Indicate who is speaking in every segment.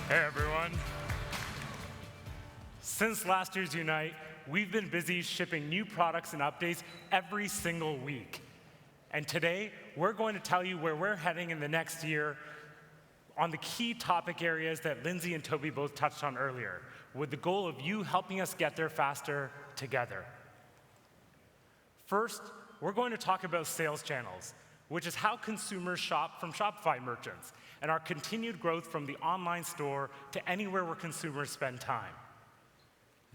Speaker 1: Hey everyone. Since last year's Unite, we've been busy shipping new products and updates every single week. And today, we're going to tell you where we're heading in the next year on the key topic areas that Lindsay and Toby both touched on earlier, with the goal of you helping us get there faster together. First, we're going to talk about sales channels, which is how consumers shop from Shopify merchants, and our continued growth from the online store to anywhere where consumers spend time.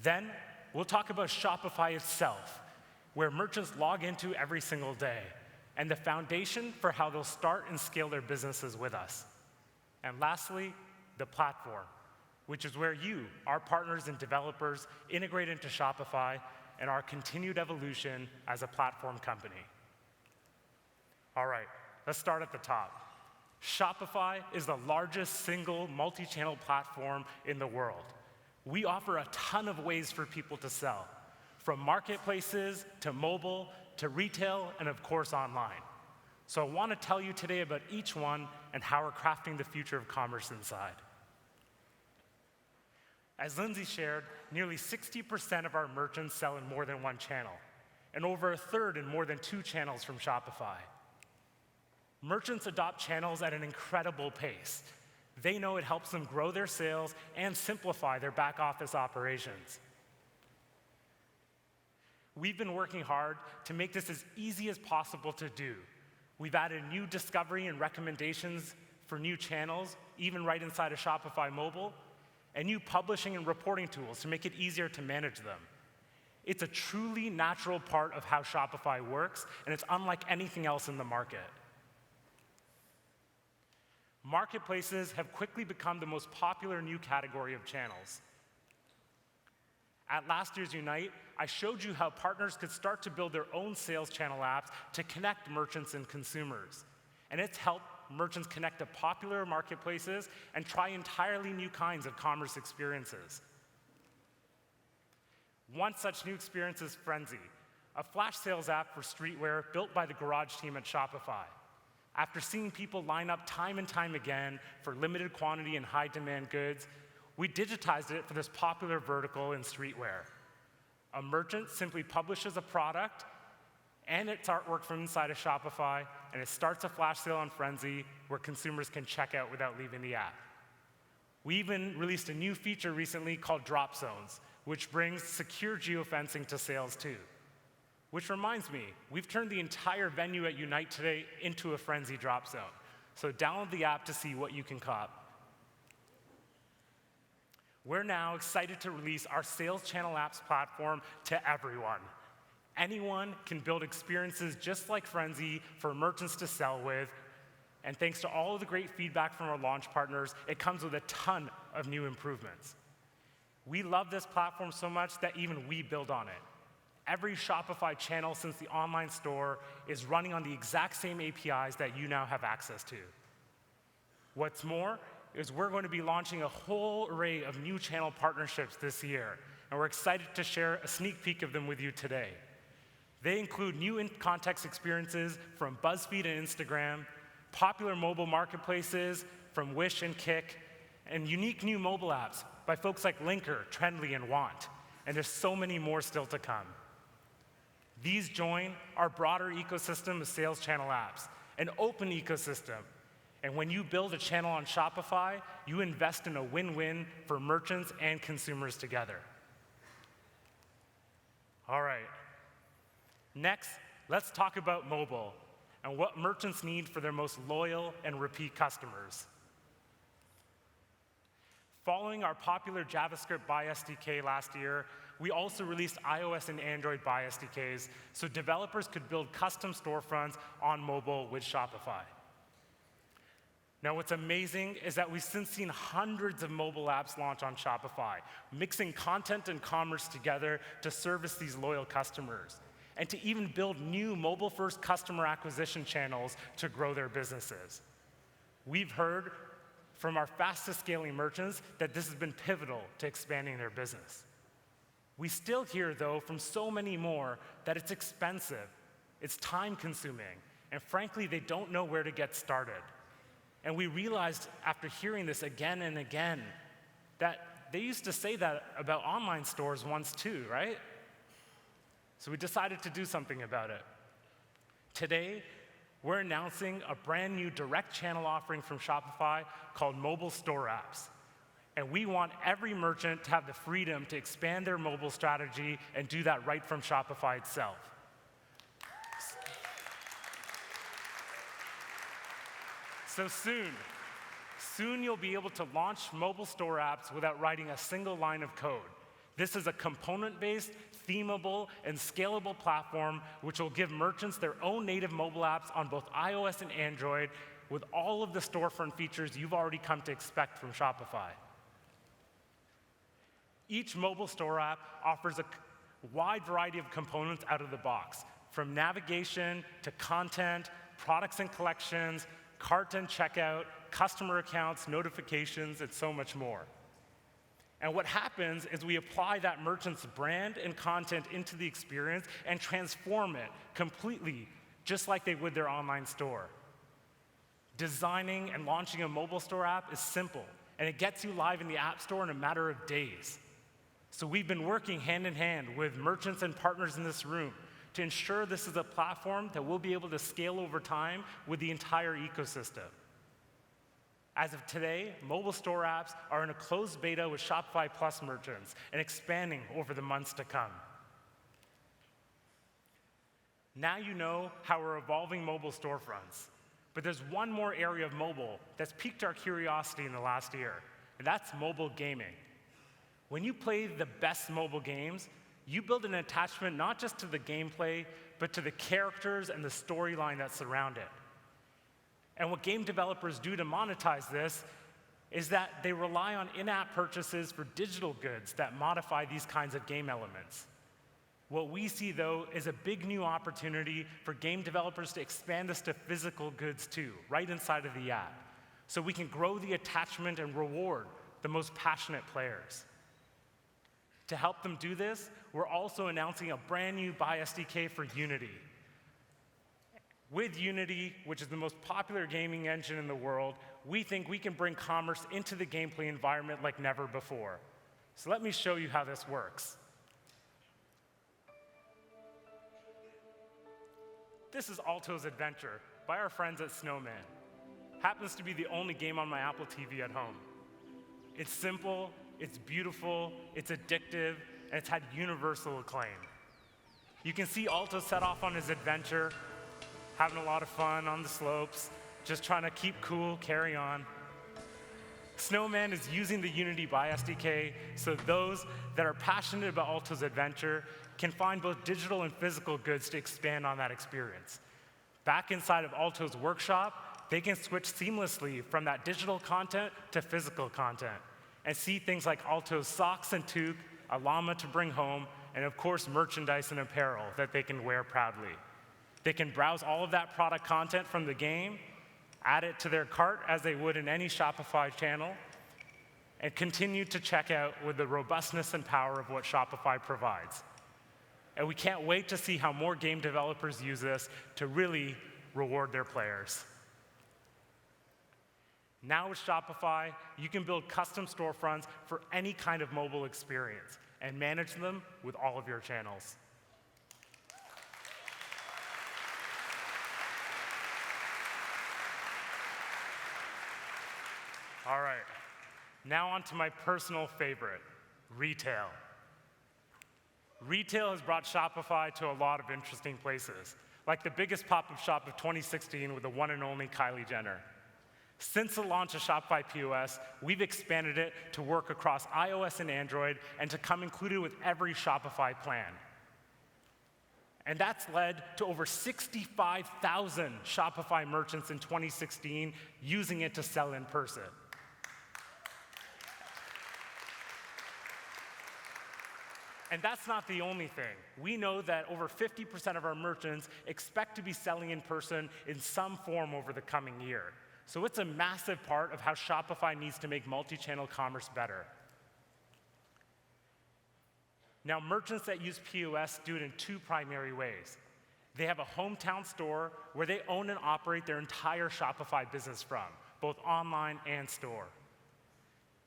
Speaker 1: Then, we'll talk about Shopify itself, where merchants log into every single day, and the foundation for how they'll start and scale their businesses with us. And lastly, the platform, which is where you, our partners and developers, integrate into Shopify and our continued evolution as a platform company. All right, let's start at the top. Shopify is the largest single multi-channel platform in the world. We offer a ton of ways for people to sell, from marketplaces to mobile to retail and of course online. So I want to tell you today about each one and how we're crafting the future of commerce inside. As Lindsay shared, nearly 60% of our merchants sell in more than one channel, and over a third in more than 2 channels from Shopify. Merchants adopt channels at an incredible pace. They know it helps them grow their sales and simplify their back office operations. We've been working hard to make this as easy as possible to do. We've added new discovery and recommendations for new channels, even right inside of Shopify Mobile, and new publishing and reporting tools to make it easier to manage them. It's a truly natural part of how Shopify works, and it's unlike anything else in the market. Marketplaces have quickly become the most popular new category of channels. At last year's Unite, I showed you how partners could start to build their own sales channel apps to connect merchants and consumers. And it's helped merchants connect to popular marketplaces and try entirely new kinds of commerce experiences. One such new experience is Frenzy, a flash sales app for streetwear built by the Garage team at Shopify. After seeing people line up time and time again for limited quantity and high-demand goods, we digitized it for this popular vertical in streetwear. A merchant simply publishes a product and its artwork from inside of Shopify, and it starts a flash sale on Frenzy where consumers can check out without leaving the app. We even released a new feature recently called Drop Zones, which brings secure geofencing to sales too. Which reminds me, we've turned the entire venue at Unite today into a Frenzy drop zone. So download the app to see what you can cop. We're now excited to release our Sales Channel Apps platform to everyone. Anyone can build experiences just like Frenzy for merchants to sell with. And thanks to all of the great feedback from our launch partners, it comes with a ton of new improvements. We love this platform so much that even we build on it. Every Shopify channel since the online store is running on the exact same APIs that you now have access to. What's more is we're going to be launching a whole array of new channel partnerships this year, and we're excited to share a sneak peek of them with you today. They include new in-context experiences from BuzzFeed and Instagram, popular mobile marketplaces from Wish and Kick, and unique new mobile apps by folks like Linker, Trendly, and Want. And there's so many more still to come. These join our broader ecosystem of sales channel apps, an open ecosystem. And when you build a channel on Shopify, you invest in a win-win for merchants and consumers together. All right. Next, let's talk about mobile and what merchants need for their most loyal and repeat customers. Following our popular JavaScript Buy SDK last year, we also released iOS and Android Buy SDKs so developers could build custom storefronts on mobile with Shopify. Now, what's amazing is that we've since seen hundreds of mobile apps launch on Shopify, mixing content and commerce together to service these loyal customers, and to even build new mobile-first customer acquisition channels to grow their businesses. We've heard from our fastest scaling merchants that this has been pivotal to expanding their business. We still hear, though, from so many more that it's expensive, it's time-consuming, and frankly, they don't know where to get started. And we realized after hearing this again and again that they used to say that about online stores once too, right? So we decided to do something about it. Today, we're announcing a brand new direct channel offering from Shopify called Mobile Store Apps. And we want every merchant to have the freedom to expand their mobile strategy and do that right from Shopify itself. So soon you'll be able to launch mobile store apps without writing a single line of code. This is a component-based, themable, and scalable platform which will give merchants their own native mobile apps on both iOS and Android with all of the storefront features you've already come to expect from Shopify. Each mobile store app offers a wide variety of components out of the box, from navigation to content, products and collections, cart and checkout, customer accounts, notifications, and so much more. And what happens is we apply that merchant's brand and content into the experience and transform it completely, just like they would their online store. Designing and launching a mobile store app is simple, and it gets you live in the App Store in a matter of days. So we've been working hand in hand with merchants and partners in this room to ensure this is a platform that we'll be able to scale over time with the entire ecosystem. As of today, mobile store apps are in a closed beta with Shopify Plus merchants and expanding over the months to come. Now you know how we're evolving mobile storefronts. But there's one more area of mobile that's piqued our curiosity in the last year, and that's mobile gaming. When you play the best mobile games, you build an attachment not just to the gameplay, but to the characters and the storyline that surround it. And what game developers do to monetize this is that they rely on in-app purchases for digital goods that modify these kinds of game elements. What we see, though, is a big new opportunity for game developers to expand this to physical goods, too, right inside of the app, so we can grow the attachment and reward the most passionate players. To help them do this, we're also announcing a brand new Buy SDK for Unity. With Unity, which is the most popular gaming engine in the world, we think we can bring commerce into the gameplay environment like never before. So let me show you how this works. This is Alto's Adventure by our friends at Snowman. Happens to be the only game on my Apple TV at home. It's simple, it's beautiful, it's addictive, and it's had universal acclaim. You can see Alto set off on his adventure, having a lot of fun on the slopes, just trying to keep cool, carry on. Snowman is using the Unity Buy SDK so those that are passionate about Alto's adventure can find both digital and physical goods to expand on that experience. Back inside of Alto's workshop, they can switch seamlessly from that digital content to physical content and see things like Alto's socks and toque, a llama to bring home, and of course, merchandise and apparel that they can wear proudly. They can browse all of that product content from the game, add it to their cart as they would in any Shopify channel, and continue to check out with the robustness and power of what Shopify provides. And we can't wait to see how more game developers use this to really reward their players. Now with Shopify, you can build custom storefronts for any kind of mobile experience and manage them with all of your channels. All right, now on to my personal favorite, retail. Retail has brought Shopify to a lot of interesting places, like the biggest pop-up shop of 2016 with the one and only Kylie Jenner. Since the launch of Shopify POS, we've expanded it to work across iOS and Android and to come included with every Shopify plan. And that's led to over 65,000 Shopify merchants in 2016 using it to sell in person. And that's not the only thing. We know that over 50% of our merchants expect to be selling in person in some form over the coming year. So it's a massive part of how Shopify needs to make multi-channel commerce better. Now, merchants that use POS do it in two primary ways. They have a hometown store where they own and operate their entire Shopify business from, both online and store.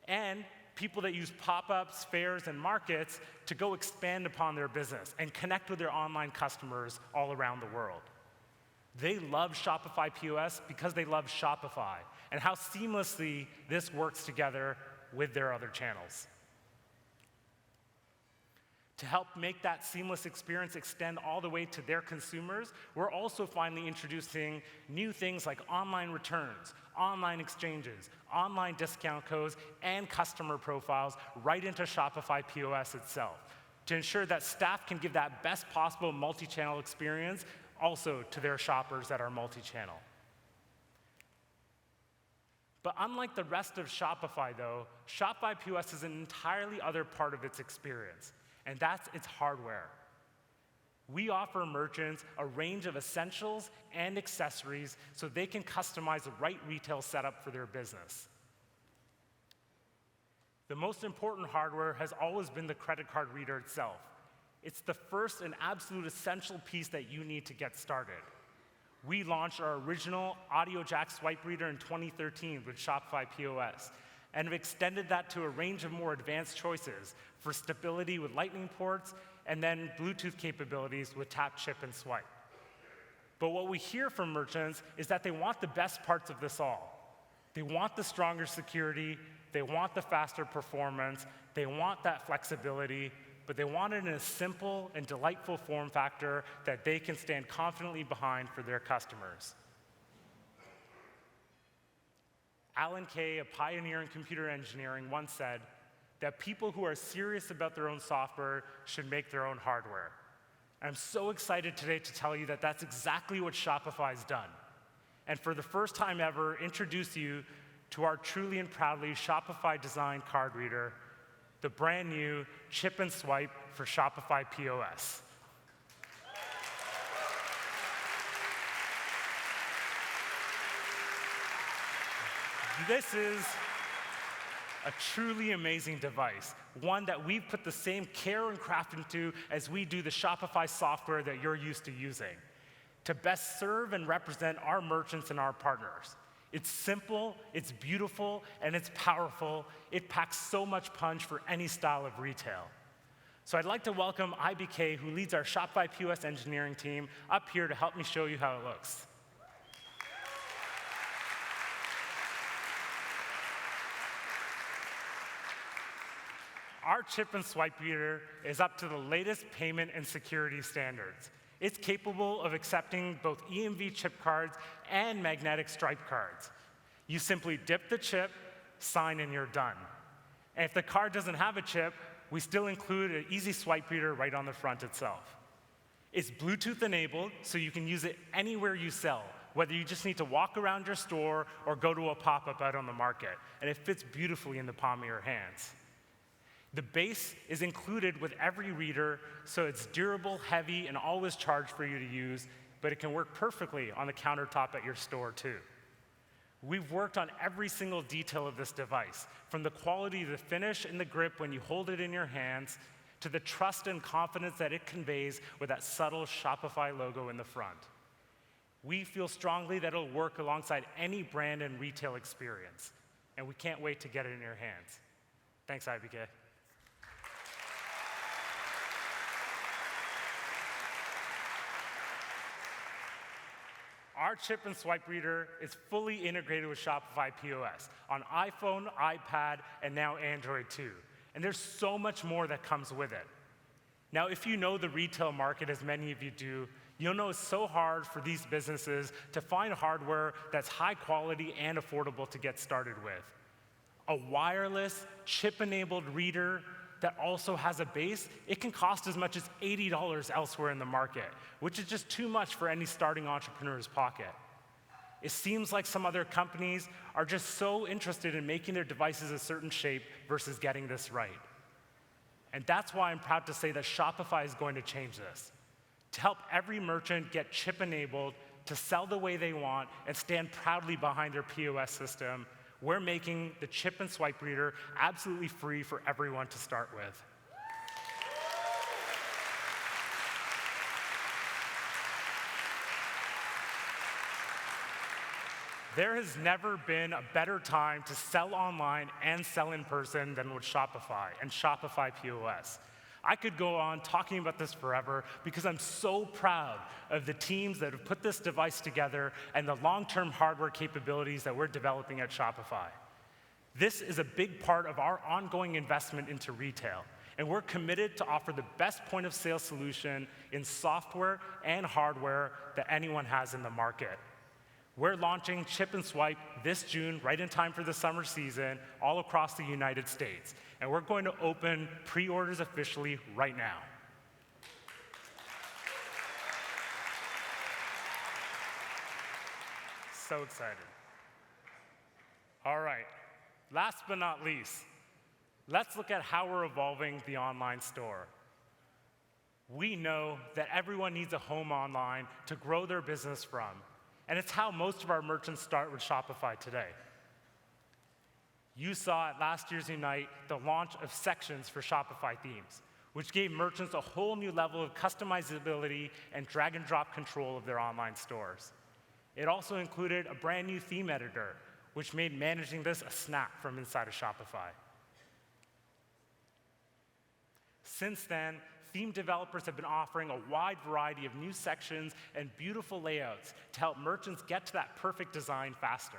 Speaker 1: And people that use pop-ups, fairs, and markets to go expand upon their business and connect with their online customers all around the world. They love Shopify POS because they love Shopify and how seamlessly this works together with their other channels. To help make that seamless experience extend all the way to their consumers, we're also finally introducing new things like online returns, online exchanges, online discount codes, and customer profiles right into Shopify POS itself to ensure that staff can give that best possible multi-channel experience also to their shoppers that are multi-channel. But unlike the rest of Shopify, though, Shopify POS is an entirely other part of its experience, and that's its hardware. We offer merchants a range of essentials and accessories so they can customize the right retail setup for their business. The most important hardware has always been the credit card reader itself. It's the first and absolute essential piece that you need to get started. We launched our original audio jack swipe reader in 2013 with Shopify POS, and have extended that to a range of more advanced choices for stability with Lightning ports, and then Bluetooth capabilities with tap, chip, and swipe. But what we hear from merchants is that they want the best parts of this all. They want the stronger security, they want the faster performance, they want that flexibility, but they want it in a simple and delightful form factor that they can stand confidently behind for their customers. Alan Kay, a pioneer in computer engineering, once said that people who are serious about their own software should make their own hardware. And I'm so excited today to tell you that that's exactly what Shopify's done. And for the first time ever, introduce you to our truly and proudly Shopify-designed card reader, the brand new chip and swipe for Shopify POS. This is a truly amazing device, one that we've put the same care and craft into as we do the Shopify software that you're used to using, to best serve and represent our merchants and our partners. It's simple, it's beautiful, and it's powerful. It packs so much punch for any style of retail. So I'd like to welcome IBK, who leads our Shopify POS engineering team, up here to help me show you how it looks. Our chip and swipe reader is up to the latest payment and security standards. It's capable of accepting both EMV chip cards and magnetic stripe cards. You simply dip the chip, sign, and you're done. And if the card doesn't have a chip, we still include an easy swipe reader right on the front itself. It's Bluetooth enabled, so you can use it anywhere you sell, whether you just need to walk around your store or go to a pop-up out on the market. And it fits beautifully in the palm of your hands. The base is included with every reader, so it's durable, heavy, and always charged for you to use, but it can work perfectly on the countertop at your store too. We've worked on every single detail of this device, from the quality of the finish and the grip when you hold it in your hands, to the trust and confidence that it conveys with that subtle Shopify logo in the front. We feel strongly that it'll work alongside any brand and retail experience, and we can't wait to get it in your hands. Thanks, IBK. Our chip and swipe reader is fully integrated with Shopify POS on iPhone, iPad, and now Android too. And there's so much more that comes with it. Now, if you know the retail market, as many of you do, you'll know it's so hard for these businesses to find hardware that's high quality and affordable to get started with. A wireless, chip-enabled reader that also has a base, it can cost as much as $80 elsewhere in the market, which is just too much for any starting entrepreneur's pocket. It seems like some other companies are just so interested in making their devices a certain shape versus getting this right. And that's why I'm proud to say that Shopify is going to change this. To help every merchant get chip-enabled, to sell the way they want, and stand proudly behind their POS system, we're making the chip and swipe reader absolutely free for everyone to start with. There has never been a better time to sell online and sell in person than with Shopify and Shopify POS. I could go on talking about this forever because I'm so proud of the teams that have put this device together and the long-term hardware capabilities that we're developing at Shopify. This is a big part of our ongoing investment into retail, and we're committed to offer the best point-of-sale solution in software and hardware that anyone has in the market. We're launching Chip and Swipe this June, right in time for the summer season, all across the United States. And we're going to open pre-orders officially right now. So excited. All right, last but not least, let's look at how we're evolving the online store. We know that everyone needs a home online to grow their business from. And it's how most of our merchants start with Shopify today. You saw at last year's Unite the launch of sections for Shopify themes, which gave merchants a whole new level of customizability and drag and drop control of their online stores. It also included a brand new theme editor, which made managing this a snap from inside of Shopify. Since then, theme developers have been offering a wide variety of new sections and beautiful layouts to help merchants get to that perfect design faster.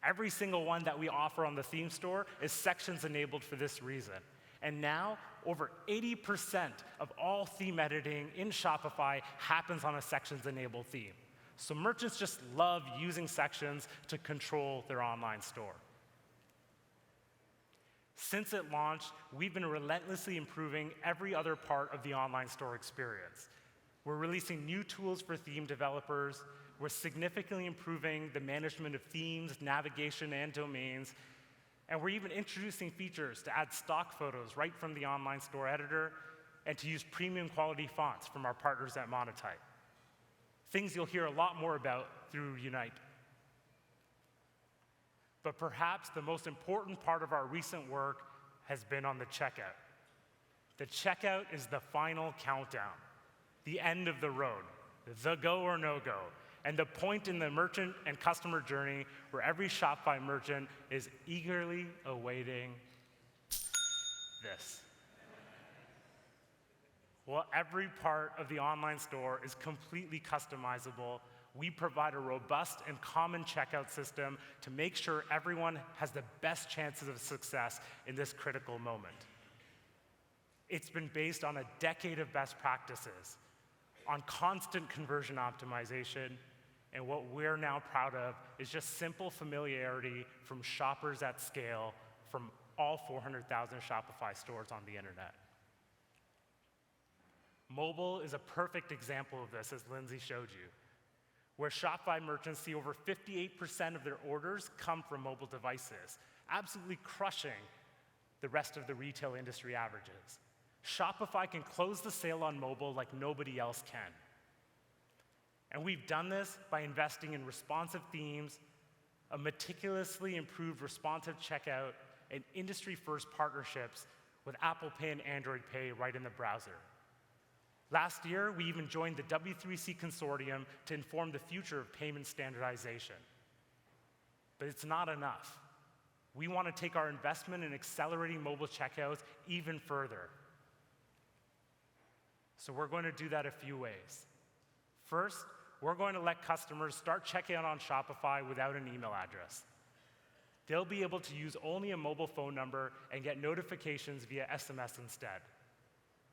Speaker 1: Every single one that we offer on the theme store is sections enabled for this reason. And now, over 80% of all theme editing in Shopify happens on a sections-enabled theme. So merchants just love using sections to control their online store. Since it launched, we've been relentlessly improving every other part of the online store experience. We're releasing new tools for theme developers. We're significantly improving the management of themes, navigation, and domains. And we're even introducing features to add stock photos right from the online store editor and to use premium quality fonts from our partners at Monotype. Things you'll hear a lot more about through Unite. But perhaps the most important part of our recent work has been on the checkout. The checkout is the final countdown, the end of the road, the go or no go, and the point in the merchant and customer journey where every Shopify merchant is eagerly awaiting this. While every part of the online store is completely customizable, we provide a robust and common checkout system to make sure everyone has the best chances of success in this critical moment. It's been based on a decade of best practices, on constant conversion optimization, and what we're now proud of is just simple familiarity from shoppers at scale from all 400,000 Shopify stores on the internet. Mobile is a perfect example of this, as Lindsay showed you, where Shopify merchants see over 58% of their orders come from mobile devices, absolutely crushing the rest of the retail industry averages. Shopify can close the sale on mobile like nobody else can. And we've done this by investing in responsive themes, a meticulously improved responsive checkout, and industry-first partnerships with Apple Pay and Android Pay right in the browser. Last year, we even joined the W3C consortium to inform the future of payment standardization. But it's not enough. We want to take our investment in accelerating mobile checkouts even further. So we're going to do that a few ways. First, we're going to let customers start checking out on Shopify without an email address. They'll be able to use only a mobile phone number and get notifications via SMS instead.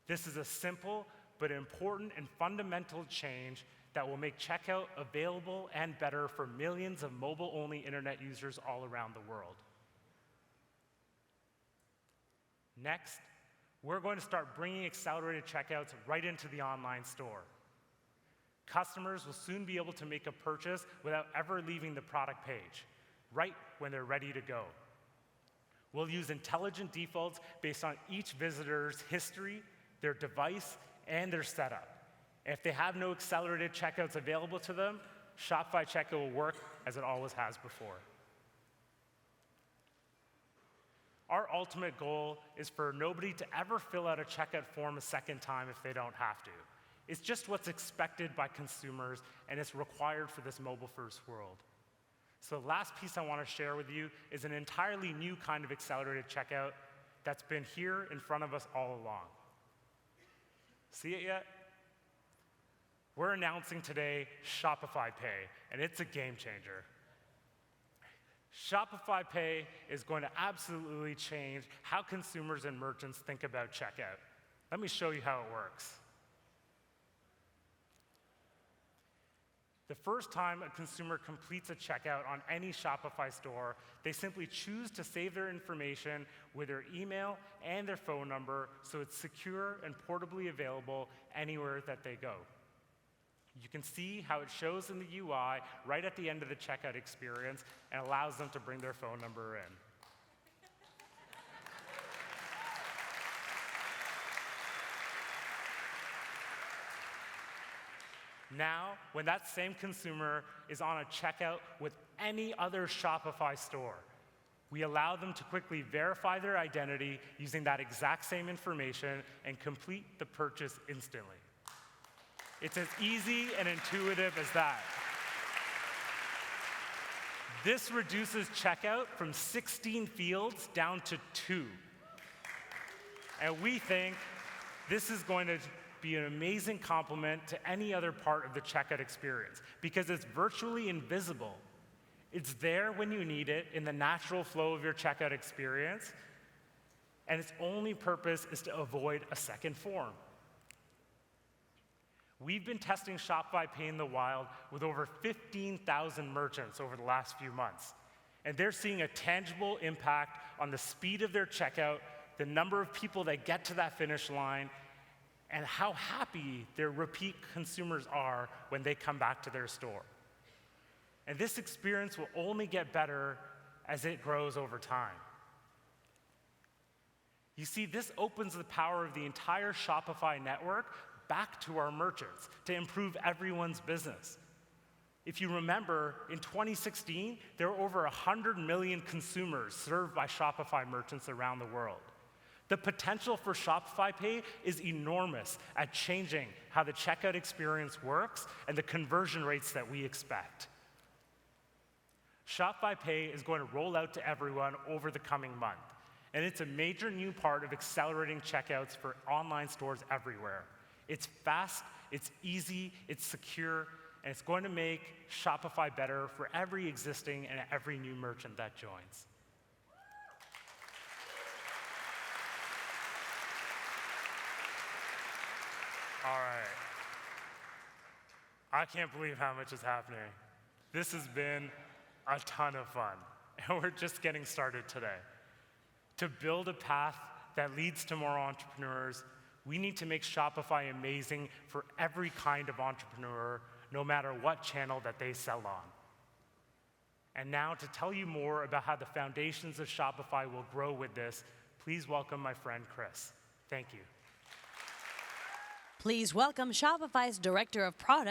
Speaker 1: This is a simple but important and fundamental change that will make checkout available and better for millions of mobile-only internet users all around the world. Next, we're going to start bringing accelerated checkouts right into the online store. Customers will soon be able to make a purchase without ever leaving the product page, right when they're ready to go. We'll use intelligent defaults based on each visitor's history, their device, and their setup. And if they have no accelerated checkouts available to them, Shopify Checkout will work as it always has before. Our ultimate goal is for nobody to ever fill out a checkout form a second time if they don't have to. It's just what's expected by consumers, and it's required for this mobile-first world. So the last piece I want to share with you is an entirely new kind of accelerated checkout that's been here in front of us all along. See it yet? We're announcing today Shopify Pay, and it's a game changer. Shopify Pay is going to absolutely change how consumers and merchants think about checkout. Let me show you how it works. The first time a consumer completes a checkout on any Shopify store, they simply choose to save their information with their email and their phone number so it's secure and portably available anywhere that they go. You can see how it shows in the UI right at the end of the checkout experience and allows them to bring their phone number in. Now, when that same consumer is on a checkout with any other Shopify store, we allow them to quickly verify their identity using that exact same information and complete the purchase instantly. It's as easy and intuitive as that. This reduces checkout from 16 fields down to 2. And we think this is going to be an amazing complement to any other part of the checkout experience because it's virtually invisible. It's there when you need it in the natural flow of your checkout experience, and its only purpose is to avoid a second form. We've been testing Shopify Pay in the wild with over 15,000 merchants over the last few months, and they're seeing a tangible impact on the speed of their checkout, the number of people that get to that finish line, and how happy their repeat consumers are when they come back to their store. And this experience will only get better as it grows over time. You see, this opens the power of the entire Shopify network back to our merchants to improve everyone's business. If you remember, in 2016, there were over 100 million consumers served by Shopify merchants around the world. The potential for Shopify Pay is enormous at changing how the checkout experience works and the conversion rates that we expect. Shopify Pay is going to roll out to everyone over the coming month, and it's a major new part of accelerating checkouts for online stores everywhere. It's fast, it's easy, it's secure, and it's going to make Shopify better for every existing and every new merchant that joins. All right. I can't believe how much is happening. This has been a ton of fun, and we're just getting started today. To build a path that leads to more entrepreneurs, we need to make Shopify amazing for every kind of entrepreneur, no matter what channel that they sell on. And now, to tell you more about how the foundations of Shopify will grow with this, please welcome my friend Chris. Thank you.
Speaker 2: Please welcome Shopify's Director of Product,